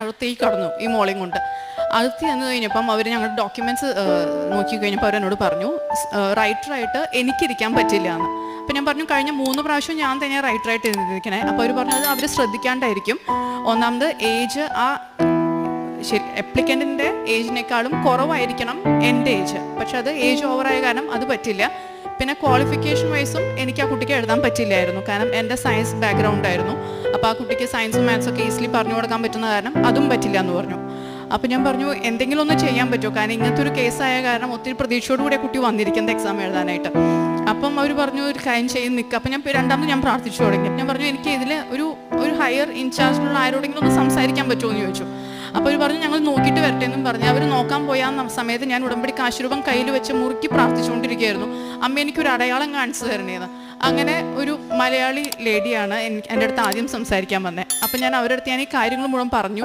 അകത്തേക്ക് കടന്നു ഈ മോളെയും കൊണ്ട്. അകത്ത് ചെന്ന് കഴിഞ്ഞപ്പം അവർ ഞങ്ങളുടെ ഡോക്യുമെൻറ്റ്സ് നോക്കി കഴിഞ്ഞപ്പോൾ അവരെന്നോട് പറഞ്ഞു റൈറ്ററായിട്ട് എനിക്കിരിക്കാൻ പറ്റില്ല എന്ന്. അപ്പം ഞാൻ പറഞ്ഞു കഴിഞ്ഞ 3 പ്രാവശ്യം ഞാൻ തന്നെ റൈറ്ററായിട്ട് ഇരുന്നിരിക്കണേ. അപ്പോൾ അവർ പറഞ്ഞത് അവർ ശ്രദ്ധിക്കാണ്ടായിരിക്കും. ഒന്നാമത് ഏജ് ശരി അപ്ലിക്കൻറ്റിൻ്റെ ഏജിനേക്കാളും കുറവായിരിക്കണം എൻ്റെ ഏജ്. പക്ഷെ അത് ഏജ് ഓവറായ കാരണം അത് പറ്റില്ല. പിന്നെ ക്വാളിഫിക്കേഷൻ വൈസും എനിക്ക് ആ കുട്ടിക്ക് എഴുതാൻ പറ്റില്ലായിരുന്നു. കാരണം എൻ്റെ സയൻസ് ബാക്ക്ഗ്രൗണ്ട് ആയിരുന്നു. അപ്പോൾ ആ കുട്ടിക്ക് സയൻസും മാത്സൊക്കെ ഈസിലി പറഞ്ഞു കൊടുക്കാൻ പറ്റുന്ന കാരണം അതും പറ്റില്ല എന്ന് പറഞ്ഞു. അപ്പോൾ ഞാൻ പറഞ്ഞു എന്തെങ്കിലും ഒന്ന് ചെയ്യാൻ പറ്റുമോ, കാരണം ഇങ്ങനത്തെ ഒരു കേസായ കാരണം ഒത്തിരി പ്രതീക്ഷയോടുകൂടി കുട്ടി വന്നിരിക്കുന്നത് എക്സാം എഴുതാനായിട്ട്. അപ്പം അവർ പറഞ്ഞു ഒരു കാര്യം ചെയ്ത് നിൽക്കുക. അപ്പം രണ്ടാമത് ഞാൻ പ്രാർത്ഥിച്ചു തുടങ്ങി. ഞാൻ പറഞ്ഞു എനിക്ക് ഇതിൽ ഒരു ഹയർ ഇൻചാർജിലുള്ള ആരോടെങ്കിലും ഒന്ന് സംസാരിക്കാൻ പറ്റുമോ എന്ന് ചോദിച്ചു. അപ്പോൾ അവർ പറഞ്ഞു ഞങ്ങൾ നോക്കിയിട്ട് വരട്ടെ എന്നും പറഞ്ഞു. അവർ നോക്കാൻ പോയ സമയത്ത് ഞാൻ ഉടമ്പടി കാശുരൂപം കയ്യിൽ വെച്ച് മുറുക്കി പ്രാർത്ഥിച്ചുകൊണ്ടിരിക്കുകയായിരുന്നു. അമ്മ എനിക്കൊരു അടയാളം കാണിച്ചു തരണേന്ന്. അങ്ങനെ ഒരു മലയാളി ലേഡിയാണ് എൻ്റെ അടുത്ത് ആദ്യം സംസാരിക്കാൻ വന്നത്. അപ്പം ഞാൻ അവരുടെ അടുത്ത് ഞാൻ ഈ കാര്യങ്ങൾ മുഴുവൻ പറഞ്ഞു.